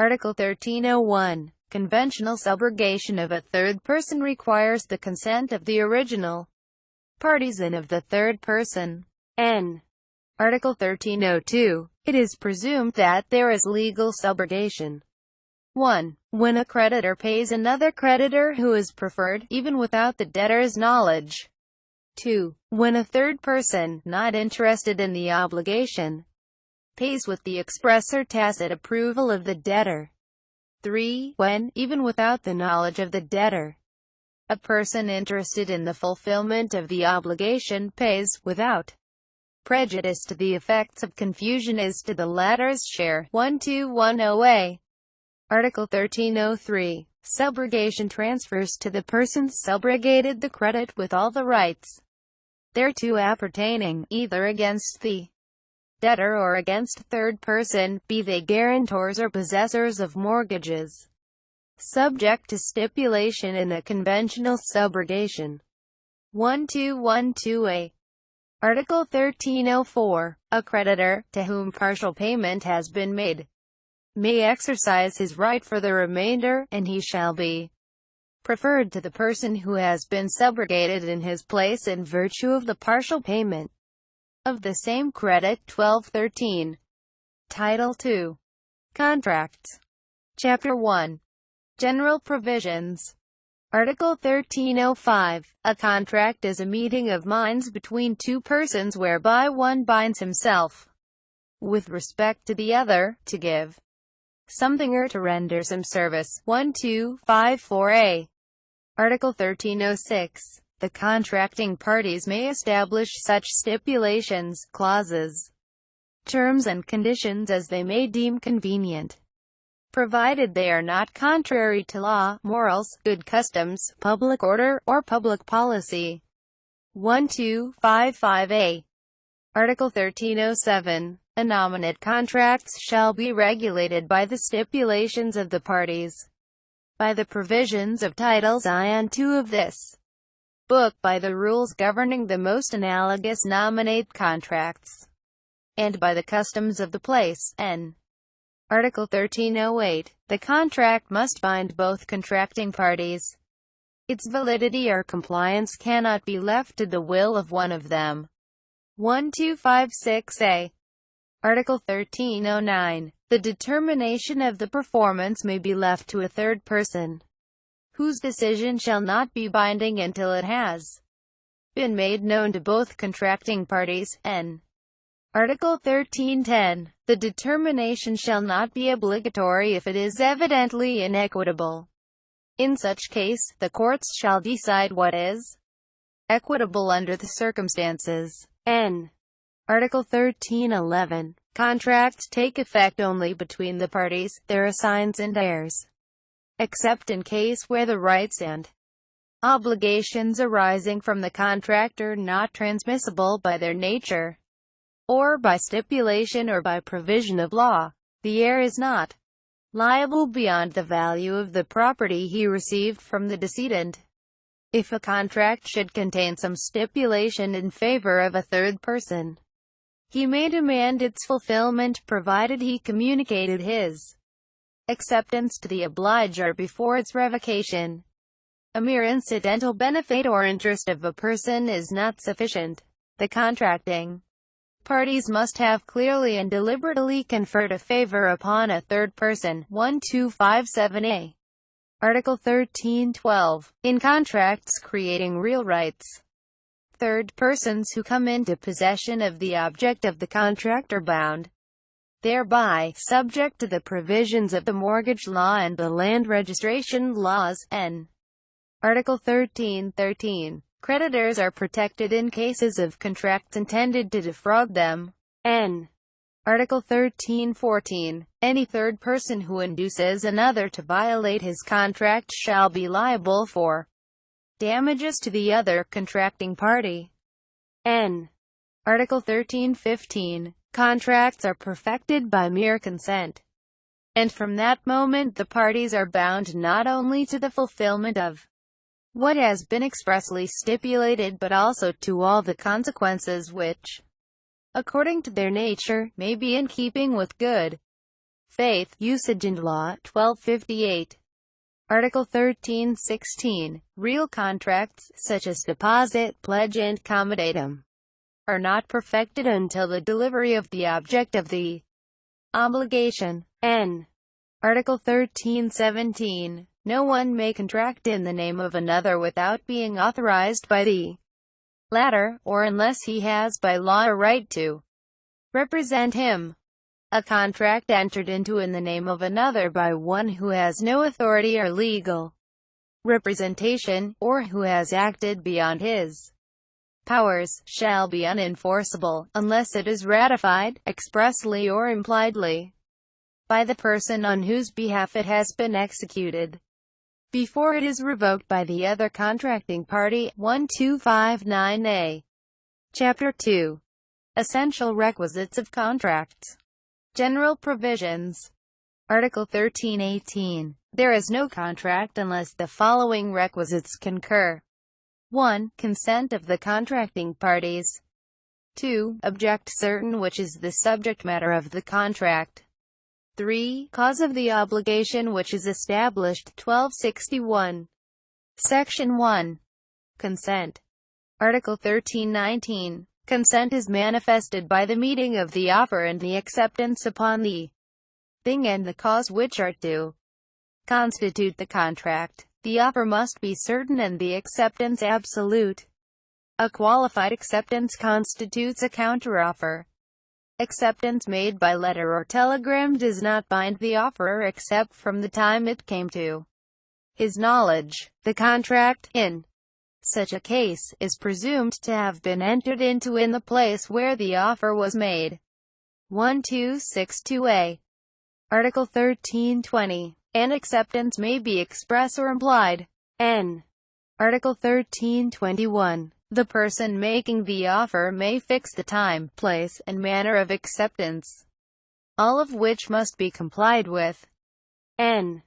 Article 1301. Conventional subrogation of a third person requires the consent of the original parties and of the third person. N. Article 1302. It is presumed that there is legal subrogation. 1. When a creditor pays another creditor who is preferred, even without the debtor's knowledge. 2. When a third person, not interested in the obligation, pays with the express or tacit approval of the debtor. 3. When, even without the knowledge of the debtor, a person interested in the fulfillment of the obligation pays, without prejudice to the effects of confusion as to the latter's share. 1210a. Article 1303. Subrogation transfers to the person subrogated the credit with all the rights thereto appertaining, either against the debtor or against a third person, be they guarantors or possessors of mortgages, subject to stipulation in a conventional subrogation. 1212a. Article 1304. A creditor, to whom partial payment has been made, may exercise his right for the remainder, and he shall be preferred to the person who has been subrogated in his place in virtue of the partial payment of the same credit. 1213. Title II. Contracts. Chapter 1. General Provisions. Article 1305. A contract is a meeting of minds between two persons whereby one binds himself, with respect to the other, to give something or to render some service. 1254a. Article 1306. The contracting parties may establish such stipulations, clauses, terms and conditions as they may deem convenient, provided they are not contrary to law, morals, good customs, public order, or public policy. 1255a. Article 1307. Innominate contracts shall be regulated by the stipulations of the parties, by the provisions of Titles I and II of this book, by the rules governing the most analogous nominate contracts, and by the customs of the place. N. Article 1308. The contract must bind both contracting parties. Its validity or compliance cannot be left to the will of one of them. 1256a. Article 1309. The determination of the performance may be left to a third person, whose decision shall not be binding until it has been made known to both contracting parties. N. Article 1310. The determination shall not be obligatory if it is evidently inequitable. In such case, the courts shall decide what is equitable under the circumstances. N. Article 1311. Contracts take effect only between the parties, their assigns and heirs, except in case where the rights and obligations arising from the contract are not transmissible by their nature, or by stipulation or by provision of law. The heir is not liable beyond the value of the property he received from the decedent. If a contract should contain some stipulation in favor of a third person, he may demand its fulfillment provided he communicated his acceptance to the obliger before its revocation. A mere incidental benefit or interest of a person is not sufficient. The contracting parties must have clearly and deliberately conferred a favor upon a third person. 1257a. Article 1312. In contracts creating real rights, third persons who come into possession of the object of the contract are bound thereby, subject to the provisions of the mortgage law and the land registration laws. N. Article 1313. Creditors are protected in cases of contracts intended to defraud them. N. Article 1314. Any third person who induces another to violate his contract shall be liable for damages to the other contracting party. N. Article 1315. Contracts are perfected by mere consent, and from that moment the parties are bound not only to the fulfillment of what has been expressly stipulated but also to all the consequences which, according to their nature, may be in keeping with good Faith, Usage and Law, 1258. Article 1316. Real contracts, such as deposit, pledge and comodatum, are not perfected until the delivery of the object of the obligation. N. Article 1317. No one may contract in the name of another without being authorized by the latter, or unless he has by law a right to represent him. A contract entered into in the name of another by one who has no authority or legal representation, or who has acted beyond his powers, shall be unenforceable, unless it is ratified, expressly or impliedly, by the person on whose behalf it has been executed, before it is revoked by the other contracting party. 1259a. Chapter 2. Essential requisites of contracts. General provisions. Article 1318. There is no contract unless the following requisites concur. 1. Consent of the contracting parties. 2. Object certain which is the subject matter of the contract. 3. Cause of the obligation which is established. 1261. Section 1. Consent. Article 1319. Consent is manifested by the meeting of the offer and the acceptance upon the thing and the cause which are to constitute the contract. The offer must be certain and the acceptance absolute. A qualified acceptance constitutes a counteroffer. Acceptance made by letter or telegram does not bind the offerer except from the time it came to his knowledge. The contract, in such a case, is presumed to have been entered into in the place where the offer was made. 1262a. Article 1320. An acceptance may be express or implied. N. Article 1321. The person making the offer may fix the time, place, and manner of acceptance, all of which must be complied with. N.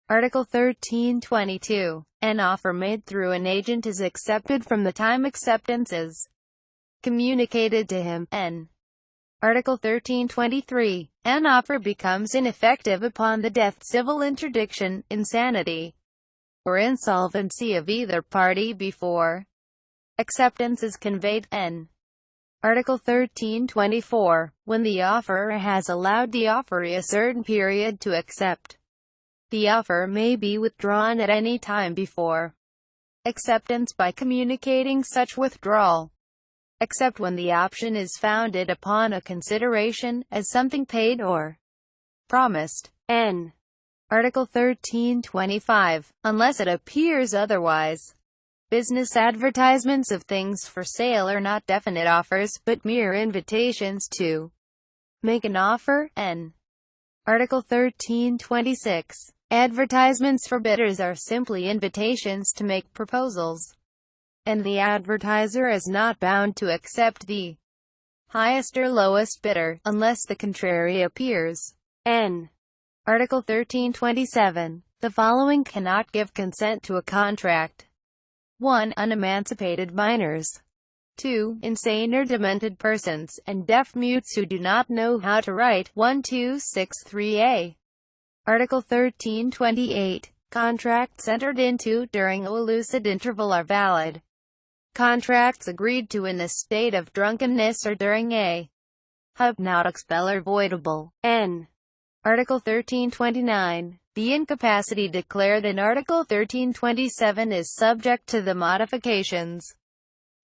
Article 1322. An offer made through an agent is accepted from the time acceptance is communicated to him. N. Article 1323. An offer becomes ineffective upon the death, civil interdiction, insanity, or insolvency of either party before acceptance is conveyed. N. Article 1324. When the offerer has allowed the offeree a certain period to accept, the offer may be withdrawn at any time before acceptance by communicating such withdrawal, except when the option is founded upon a consideration, as something paid or promised. N. Article 1325. Unless it appears otherwise. Business advertisements of things for sale are not definite offers, but mere invitations to make an offer. N. Article 1326. Advertisements for bidders are simply invitations to make proposals, and the advertiser is not bound to accept the highest or lowest bidder, unless the contrary appears. N. Article 1327. The following cannot give consent to a contract. 1. Unemancipated minors. 2. Insane or demented persons, and deaf mutes who do not know how to write. 1263a. Article 1328. Contracts entered into during a lucid interval are valid. Contracts agreed to in a state of drunkenness or during a hypnotic spell are voidable. N. Article 1329. The incapacity declared in Article 1327 is subject to the modifications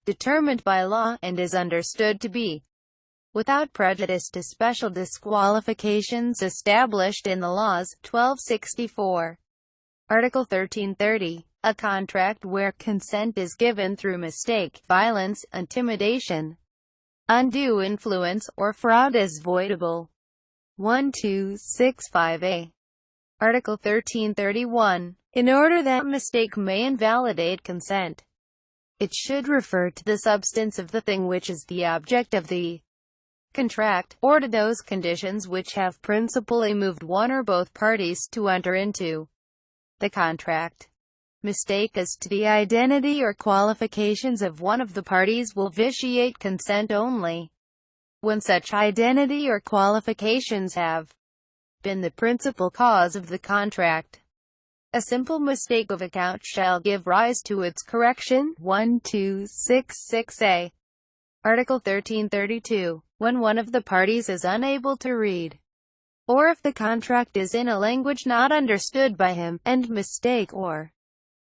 determined by law, and is understood to be without prejudice to special disqualifications established in the laws. 1264. Article 1330. A contract where consent is given through mistake, violence, intimidation, undue influence, or fraud is voidable. 1265a. Article 1331. In order that mistake may invalidate consent, it should refer to the substance of the thing which is the object of the contract, or to those conditions which have principally moved one or both parties to enter into the contract. Mistake as to the identity or qualifications of one of the parties will vitiate consent only when such identity or qualifications have been the principal cause of the contract. A simple mistake of account shall give rise to its correction. 1266a. Article 1332. When one of the parties is unable to read, or if the contract is in a language not understood by him, and mistake or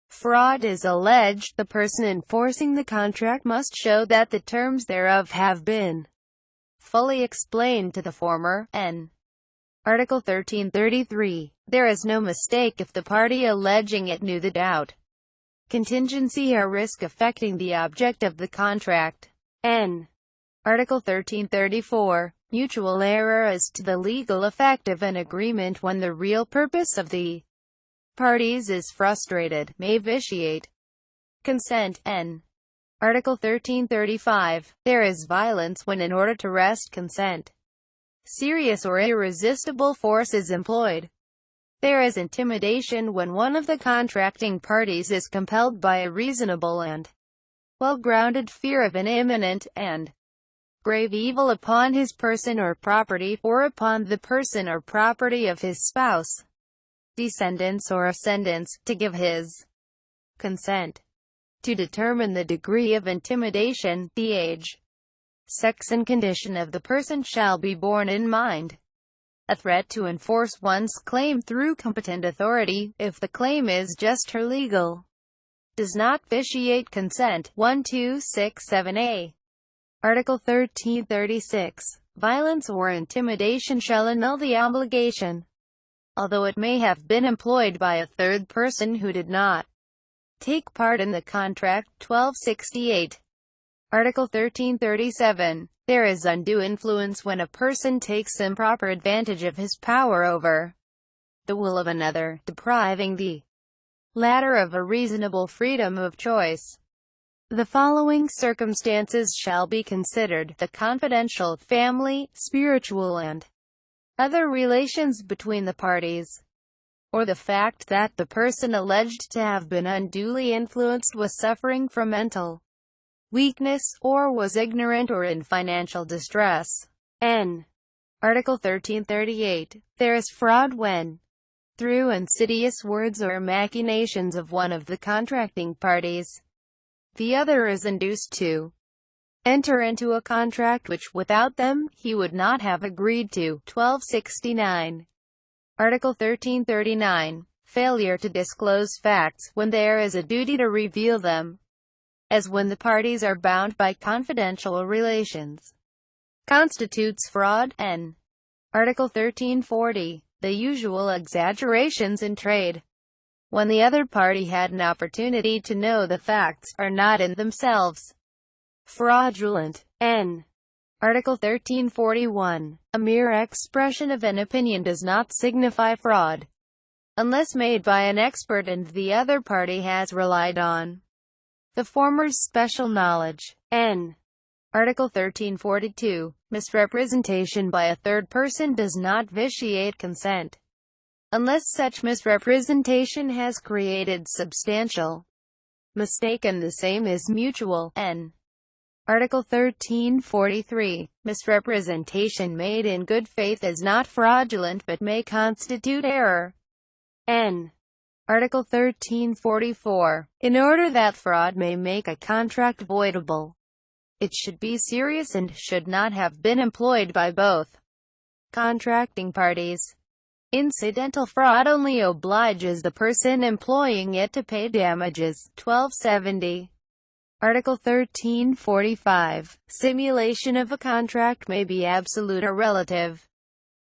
fraud is alleged, the person enforcing the contract must show that the terms thereof have been fully explained to the former. N. Article 1333. There is no mistake if the party alleging it knew the doubt, contingency or risk affecting the object of the contract. N. Article 1334. Mutual error as to the legal effect of an agreement when the real purpose of the parties is frustrated, may vitiate consent. N. Article 1335. There is violence when, in order to wrest consent, serious or irresistible force is employed. There is intimidation when one of the contracting parties is compelled by a reasonable and well-grounded fear of an imminent and grave evil upon his person or property, or upon the person or property of his spouse, descendants or ascendants, to give his consent. To determine the degree of intimidation, the age, sex and condition of the person shall be borne in mind. A threat to enforce one's claim through competent authority, if the claim is just or legal, does not vitiate consent. 1267a. Article 1336. Violence or intimidation shall annul the obligation, although it may have been employed by a third person who did not take part in the contract. 1268. Article 1337. There is undue influence when a person takes improper advantage of his power over the will of another, depriving the latter of a reasonable freedom of choice. The following circumstances shall be considered: the confidential, family, spiritual and other relations between the parties, or the fact that the person alleged to have been unduly influenced was suffering from mental weakness, or was ignorant or in financial distress. N. Article 1338. There is fraud when, through insidious words or machinations of one of the contracting parties, the other is induced to enter into a contract which, without them, he would not have agreed to. 1269. Article 1339. Failure to disclose facts, when there is a duty to reveal them, as when the parties are bound by confidential relations, constitutes fraud. N. Article 1340. The usual exaggerations in trade, when the other party had an opportunity to know the facts, are not in themselves fraudulent. N. Article 1341. A mere expression of an opinion does not signify fraud, unless made by an expert and the other party has relied on the former's special knowledge. N. Article 1342. Misrepresentation by a third person does not vitiate consent, unless such misrepresentation has created substantial mistake and the same is mutual. N. Article 1343. Misrepresentation made in good faith is not fraudulent but may constitute error. N. Article 1344. In order that fraud may make a contract voidable, it should be serious and should not have been employed by both contracting parties. Incidental fraud only obliges the person employing it to pay damages. 1270. Article 1345. Simulation of a contract may be absolute or relative.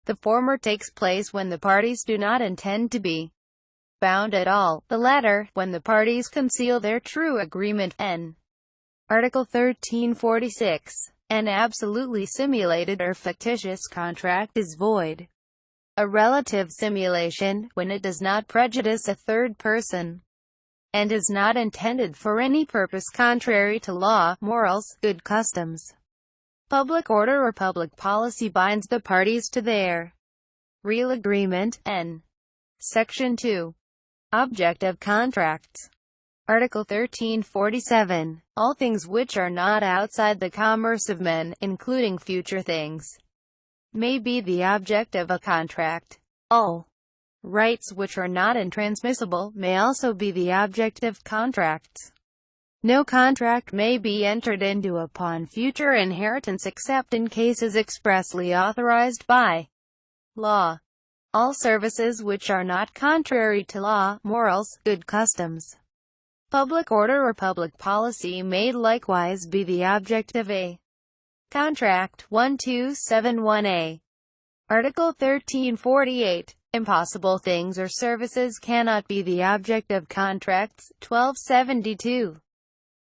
The former takes place when the parties do not intend to be bound at all, the latter, when the parties conceal their true agreement. N. Article 1346. An absolutely simulated or fictitious contract is void. A relative simulation, when it does not prejudice a third person, and is not intended for any purpose contrary to law, morals, good customs, public order or public policy, binds the parties to their real agreement. N. Section 2. Object of contracts. Article 1347. All things which are not outside the commerce of men, including future things, may be the object of a contract. All rights which are not intransmissible may also be the object of contracts. No contract may be entered into upon future inheritance except in cases expressly authorized by law. All services which are not contrary to law, morals, good customs, public order or public policy may likewise be the object of a contract. 1271a. Article 1348. Impossible things or services cannot be the object of contracts. 1272.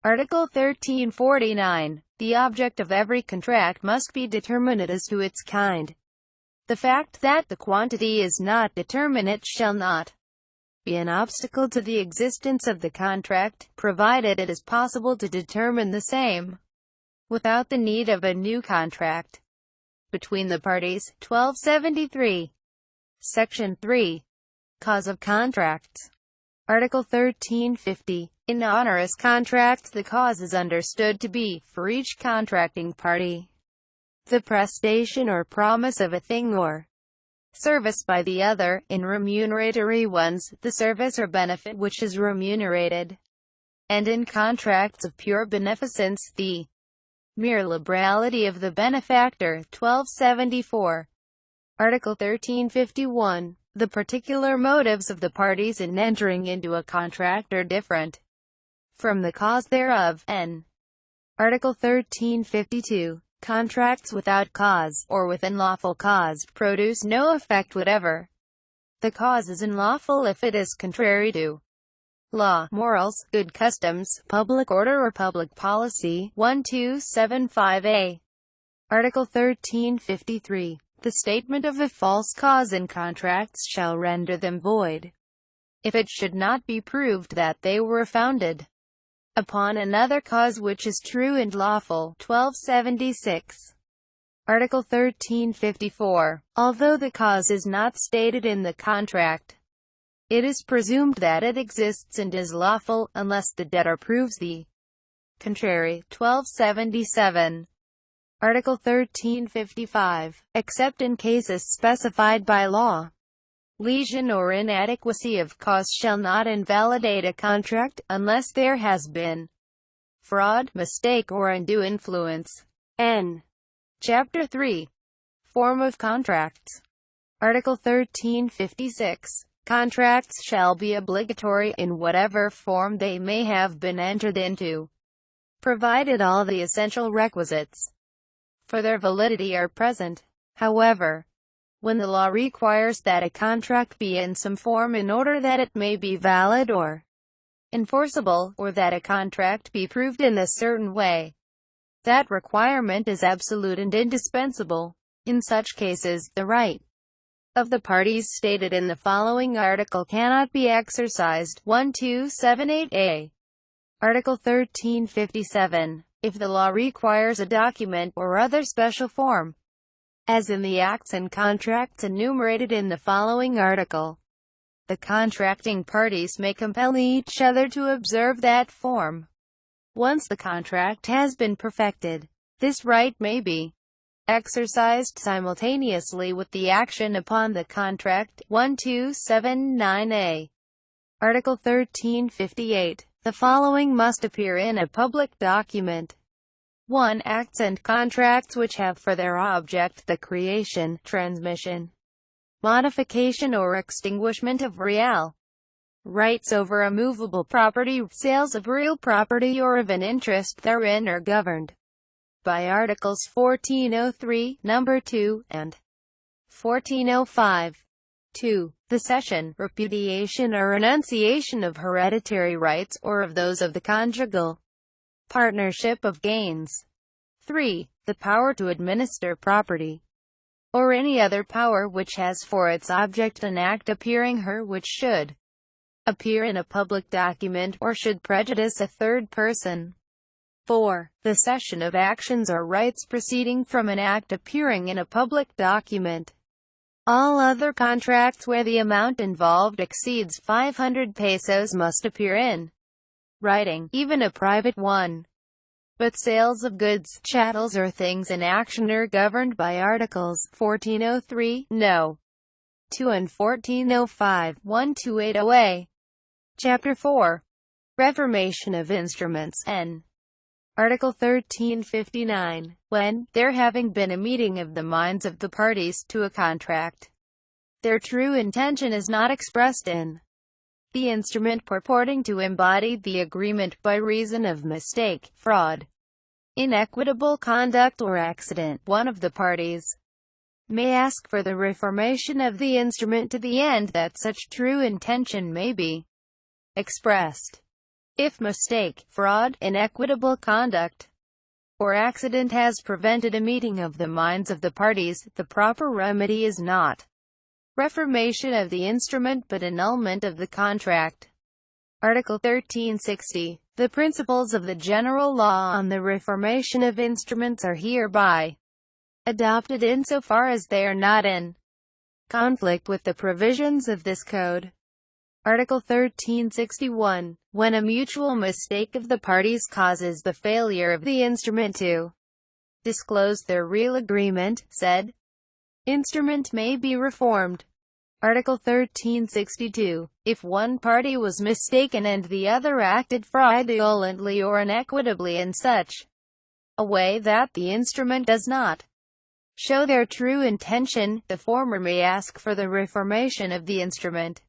Article 1349. The object of every contract must be determinate as to its kind. The fact that the quantity is not determinate shall not be an obstacle to the existence of the contract, provided it is possible to determine the same without the need of a new contract between the parties. 1273. Section 3. Cause of contracts. Article 1350. In onerous contracts, the cause is understood to be, for each contracting party, the prestation or promise of a thing or service by the other. In remuneratory ones, the service or benefit which is remunerated. And in contracts of pure beneficence, the mere liberality of the benefactor. 1274. Article 1351. The particular motives of the parties in entering into a contract are different from the cause thereof. N. Article 1352. Contracts without cause, or with unlawful cause, produce no effect whatever. The cause is unlawful if it is contrary to law, morals, good customs, public order or public policy. 1275a. Article 1353. The statement of a false cause in contracts shall render them void, if it should not be proved that they were founded upon another cause which is true and lawful. 1276. Article 1354. Although the cause is not stated in the contract, it is presumed that it exists and is lawful, unless the debtor proves the contrary. 1277. Article 1355. Except in cases specified by law, lesion or inadequacy of cause shall not invalidate a contract, unless there has been fraud, mistake or undue influence. N. Chapter 3. Form of contracts. Article 1356. Contracts shall be obligatory, in whatever form they may have been entered into, provided all the essential requisites for their validity are present. However, when the law requires that a contract be in some form in order that it may be valid or enforceable, or that a contract be proved in a certain way, that requirement is absolute and indispensable. In such cases, the right of the parties stated in the following article cannot be exercised. 1278a. Article 1357. If the law requires a document or other special form, as in the acts and contracts enumerated in the following article, the contracting parties may compel each other to observe that form. Once the contract has been perfected, this right may be exercised simultaneously with the action upon the contract. 1279a. Article 1358. The following must appear in a public document. 1. Acts and contracts which have for their object the creation, transmission, modification or extinguishment of real rights over a movable property. Sales of real property or of an interest therein are governed by Articles 1403, Number 2, and 1405. 2. The cession, repudiation or renunciation of hereditary rights, or of those of the conjugal partnership of gains. 3. The power to administer property, or any other power which has for its object an act appearing her which should appear in a public document, or should prejudice a third person. 4. The cession of actions or rights proceeding from an act appearing in a public document. All other contracts where the amount involved exceeds 500 pesos must appear in writing, even a private one. But sales of goods, chattels or things in action are governed by Articles 1403, No. 2 and 1405, 1280A. Chapter 4. Reformation of Instruments, N. Article 1359. When, there having been a meeting of the minds of the parties to a contract, their true intention is not expressed in the instrument purporting to embody the agreement by reason of mistake, fraud, inequitable conduct or accident, one of the parties may ask for the reformation of the instrument to the end that such true intention may be expressed. If mistake, fraud, inequitable conduct, or accident has prevented a meeting of the minds of the parties, the proper remedy is not reformation of the instrument but annulment of the contract. Article 1360. The principles of the general law on the reformation of instruments are hereby adopted insofar as they are not in conflict with the provisions of this code. Article 1361. When a mutual mistake of the parties causes the failure of the instrument to disclose their real agreement, said instrument may be reformed. Article 1362. If one party was mistaken and the other acted fraudulently or inequitably in such a way that the instrument does not show their true intention, the former may ask for the reformation of the instrument.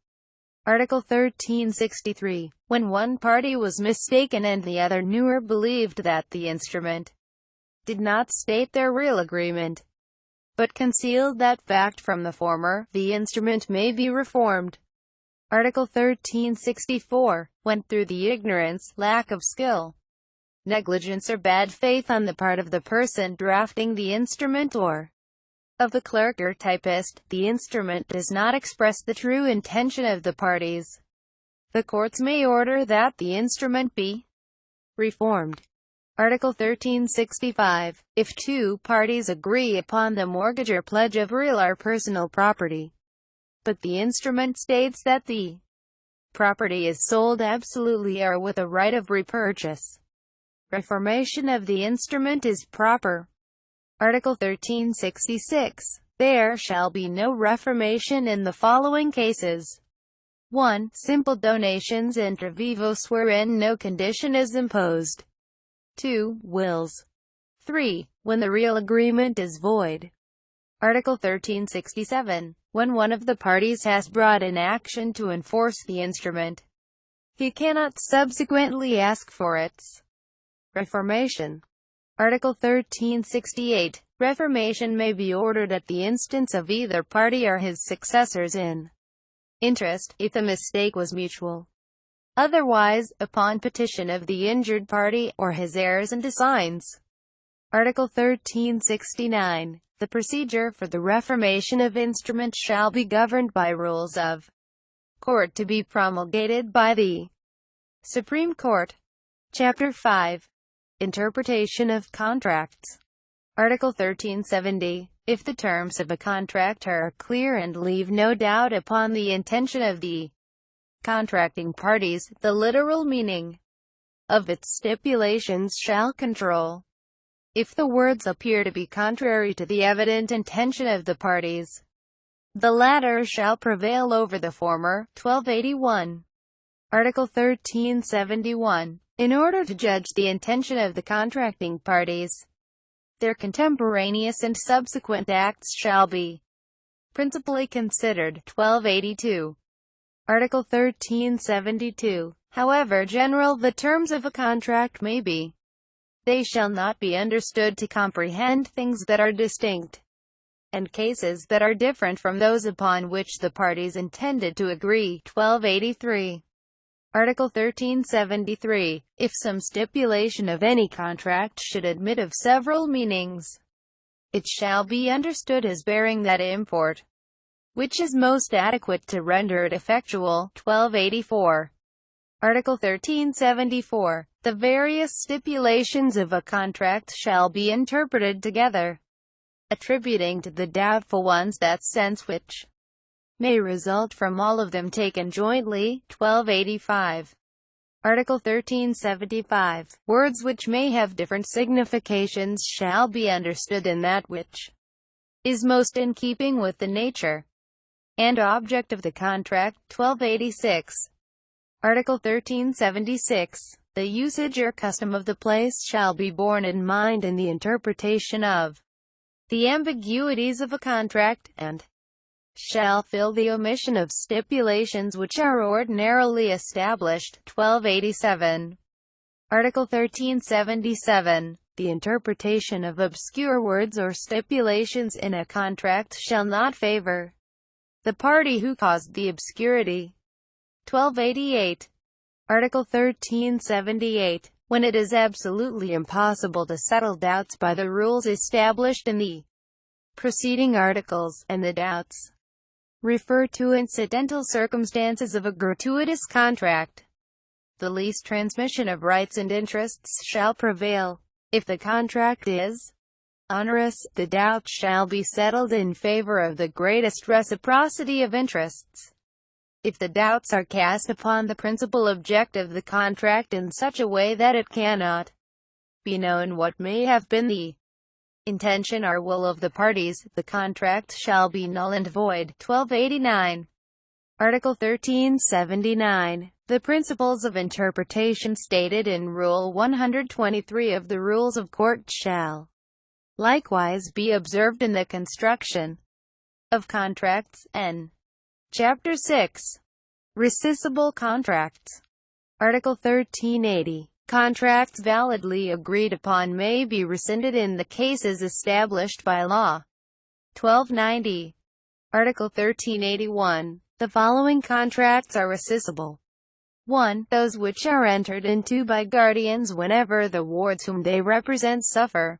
Article 1363. When one party was mistaken and the other knew or believed that the instrument did not state their real agreement, but concealed that fact from the former, the instrument may be reformed. Article 1364. When through the ignorance, lack of skill, negligence or bad faith on the part of the person drafting the instrument or of the clerk or typist, the instrument does not express the true intention of the parties, the courts may order that the instrument be reformed. Article 1365. If two parties agree upon the mortgage or pledge of real or personal property, but the instrument states that the property is sold absolutely or with a right of repurchase, reformation of the instrument is proper. Article 1366. There shall be no reformation in the following cases. 1. Simple donations inter vivos wherein no condition is imposed. 2. Wills. 3. When the real agreement is void. Article 1367. When one of the parties has brought an action to enforce the instrument, he cannot subsequently ask for its reformation. Article 1368. Reformation may be ordered at the instance of either party or his successors in interest, if the mistake was mutual. Otherwise, upon petition of the injured party, or his heirs and assigns. Article 1369. The procedure for the reformation of instruments shall be governed by rules of court to be promulgated by the Supreme Court. Chapter 5. Interpretation of contracts. Article 1370. If the terms of a contract are clear and leave no doubt upon the intention of the contracting parties, the literal meaning of its stipulations shall control. If the words appear to be contrary to the evident intention of the parties, the latter shall prevail over the former. 1281. Article 1371. In order to judge the intention of the contracting parties, their contemporaneous and subsequent acts shall be principally considered. 1282. Article 1372. However general the terms of a contract may be, they shall not be understood to comprehend things that are distinct, and cases that are different from those upon which the parties intended to agree. 1283. Article 1373. If some stipulation of any contract should admit of several meanings, it shall be understood as bearing that import which is most adequate to render it effectual. 1284. Article 1374. The various stipulations of a contract shall be interpreted together, attributing to the doubtful ones that sense which may result from all of them taken jointly. 1285. Article 1375. Words which may have different significations shall be understood in that which is most in keeping with the nature and object of the contract. 1286. Article 1376. The usage or custom of the place shall be borne in mind in the interpretation of the ambiguities of a contract, and shall fill the omission of stipulations which are ordinarily established. 1287. Article 1377. The interpretation of obscure words or stipulations in a contract shall not favor the party who caused the obscurity. 1288. Article 1378. When it is absolutely impossible to settle doubts by the rules established in the preceding articles, and the doubts refer to incidental circumstances of a gratuitous contract, the least transmission of rights and interests shall prevail. If the contract is onerous, the doubt shall be settled in favor of the greatest reciprocity of interests. If the doubts are cast upon the principal object of the contract in such a way that it cannot be known what may have been the intention or will of the parties, the contract shall be null and void. 1289. Article 1379. The principles of interpretation stated in Rule 123 of the Rules of Court shall likewise be observed in the construction of contracts. N. Chapter 6. Rescissible contracts. Article 1380. Contracts validly agreed upon may be rescinded in the cases established by law. 1290. Article 1381. The following contracts are rescissible. 1. Those which are entered into by guardians whenever the wards whom they represent suffer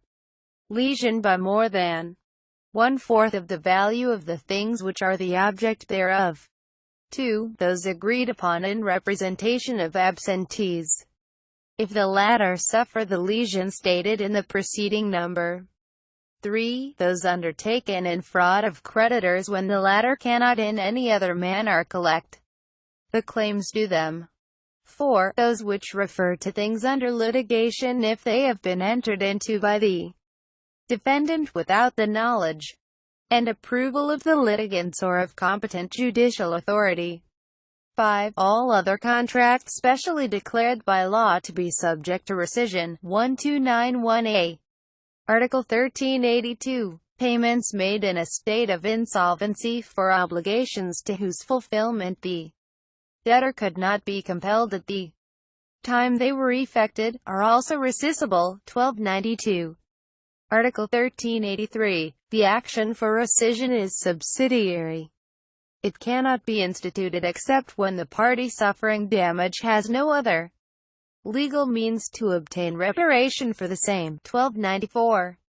lesion by more than 1/4 of the value of the things which are the object thereof. 2. Those agreed upon in representation of absentees, if the latter suffer the lesion stated in the preceding number. 3. Those undertaken in fraud of creditors when the latter cannot in any other manner collect the claims due them. 4. Those which refer to things under litigation if they have been entered into by the defendant without the knowledge and approval of the litigants or of competent judicial authority. 5. All other contracts specially declared by law to be subject to rescission. 1291a. Article 1382. Payments made in a state of insolvency for obligations to whose fulfillment the debtor could not be compelled at the time they were effected, are also rescissible. 1292. Article 1383. The action for rescission is subsidiary. It cannot be instituted except when the party suffering damage has no other legal means to obtain reparation for the same. 1294.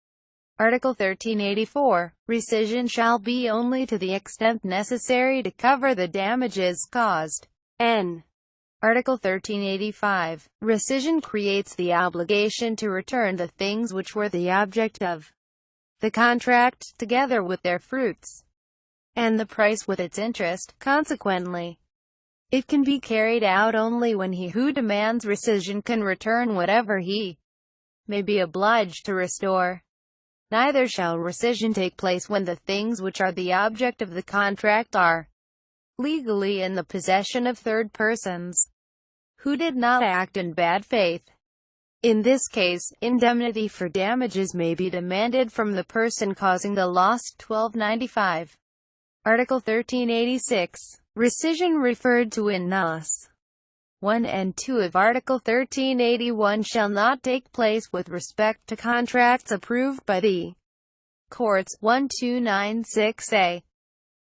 Article 1384. Rescission shall be only to the extent necessary to cover the damages caused. N. Article 1385. Rescission creates the obligation to return the things which were the object of the contract, together with their fruits, and the price with its interest. Consequently, it can be carried out only when he who demands rescission can return whatever he may be obliged to restore. Neither shall rescission take place when the things which are the object of the contract are legally in the possession of third persons who did not act in bad faith. In this case, indemnity for damages may be demanded from the person causing the loss. 1295. Article 1386. Rescission referred to in Nos. 1 and 2 of Article 1381 shall not take place with respect to contracts approved by the courts. 1296a.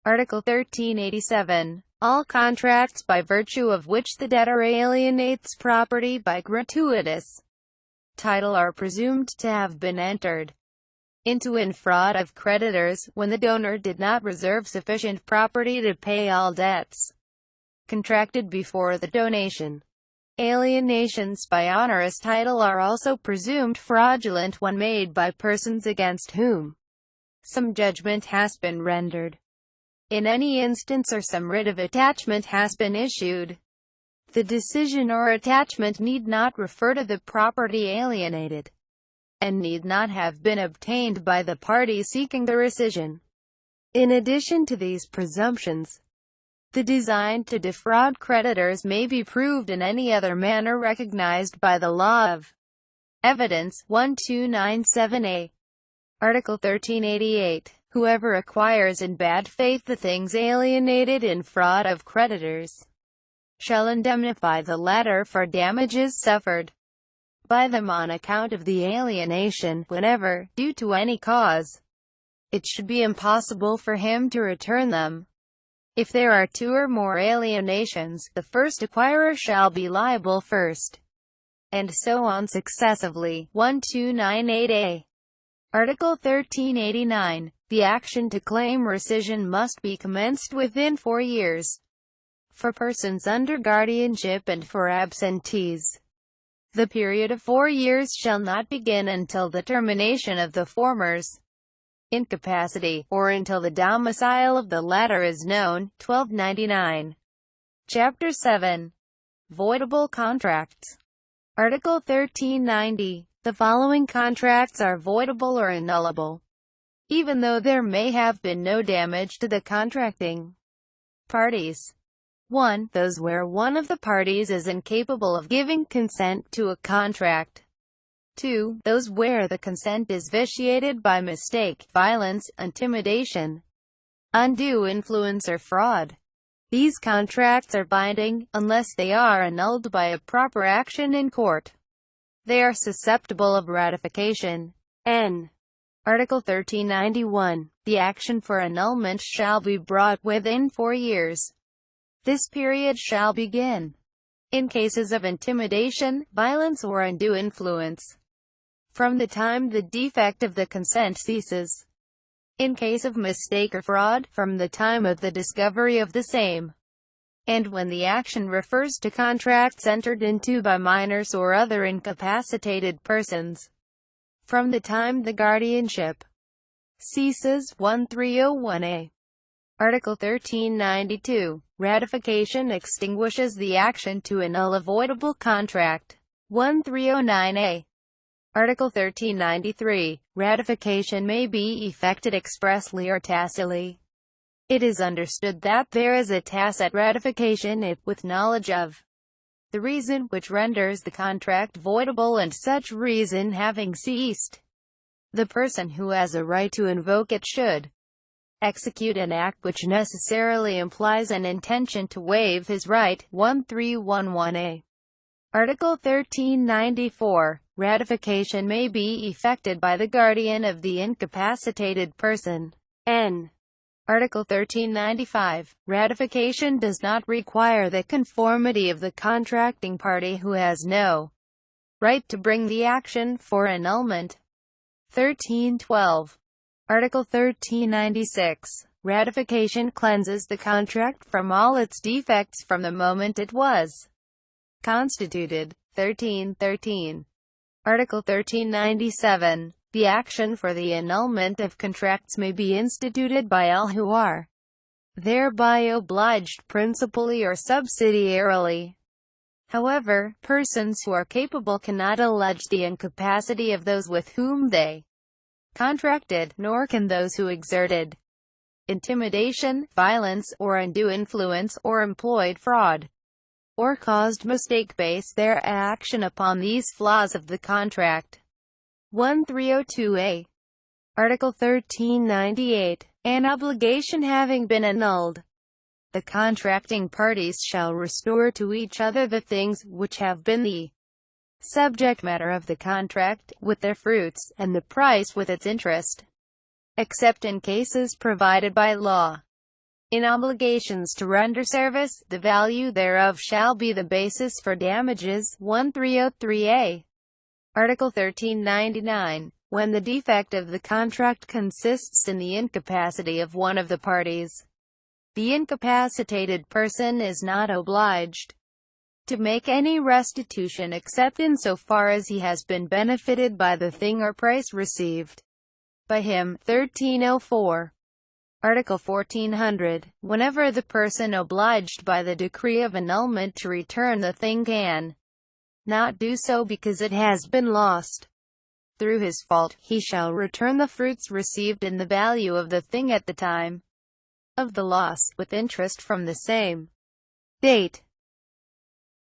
Article 1387. All contracts by virtue of which the debtor alienates property by gratuitous title are presumed to have been entered into in fraud of creditors, when the donor did not reserve sufficient property to pay all debts contracted before the donation. Alienations by onerous title are also presumed fraudulent when made by persons against whom some judgment has been rendered in any instance or some writ of attachment has been issued. The decision or attachment need not refer to the property alienated, and need not have been obtained by the party seeking the rescission. In addition to these presumptions, the design to defraud creditors may be proved in any other manner recognized by the law of evidence. 1297a. Article 1388. Whoever acquires in bad faith the things alienated in fraud of creditors shall indemnify the latter for damages suffered by them on account of the alienation, whenever, due to any cause, it should be impossible for him to return them. If there are two or more alienations, the first acquirer shall be liable first, and so on successively. 1298a. Article 1389. The action to claim rescission must be commenced within 4 years for persons under guardianship and for absentees. The period of 4 years shall not begin until the termination of the former's incapacity, or until the domicile of the latter is known. 1299. Chapter 7. Voidable contracts. Article 1390. The following contracts are voidable or annullable, even though there may have been no damage to the contracting parties. 1. Those where one of the parties is incapable of giving consent to a contract. 2. Those where the consent is vitiated by mistake, violence, intimidation, undue influence or fraud. These contracts are binding, unless they are annulled by a proper action in court. They are susceptible of ratification. N. Article 1391. The action for annulment shall be brought within 4 years. This period shall begin, in cases of intimidation, violence or undue influence, from the time the defect of the consent ceases. In case of mistake or fraud, from the time of the discovery of the same. And when the action refers to contracts entered into by minors or other incapacitated persons, from the time the guardianship ceases. 1301a. Article 1392. Ratification extinguishes the action to annul a voidable contract. 1309a. Article 1393. Ratification may be effected expressly or tacitly. It is understood that there is a tacit ratification if, with knowledge of the reason which renders the contract voidable and such reason having ceased, the person who has a right to invoke it should execute an act which necessarily implies an intention to waive his right. 1311a. Article 1394. Ratification may be effected by the guardian of the incapacitated person. N. Article 1395. Ratification does not require the conformity of the contracting party who has no right to bring the action for annulment. 1312. Article 1396. Ratification cleanses the contract from all its defects from the moment it was constituted. 1313. Article 1397. The action for the annulment of contracts may be instituted by all who are thereby obliged principally or subsidiarily. However, persons who are capable cannot allege the incapacity of those with whom they contracted, nor can those who exerted intimidation, violence, or undue influence, or employed fraud, or caused mistake base their action upon these flaws of the contract. 1302a. Article 1398. An obligation having been annulled, the contracting parties shall restore to each other the things which have been the subject matter of the contract, with their fruits, and the price with its interest, except in cases provided by law. In obligations to render service, the value thereof shall be the basis for damages. 1303a. Article 1399. When the defect of the contract consists in the incapacity of one of the parties, the incapacitated person is not obliged to make any restitution except in so far as he has been benefited by the thing or price received by him. 1304. Article 1400. Whenever the person obliged by the decree of annulment to return the thing can not do so because it has been lost through his fault, he shall return the fruits received in the value of the thing at the time of the loss, with interest from the same date.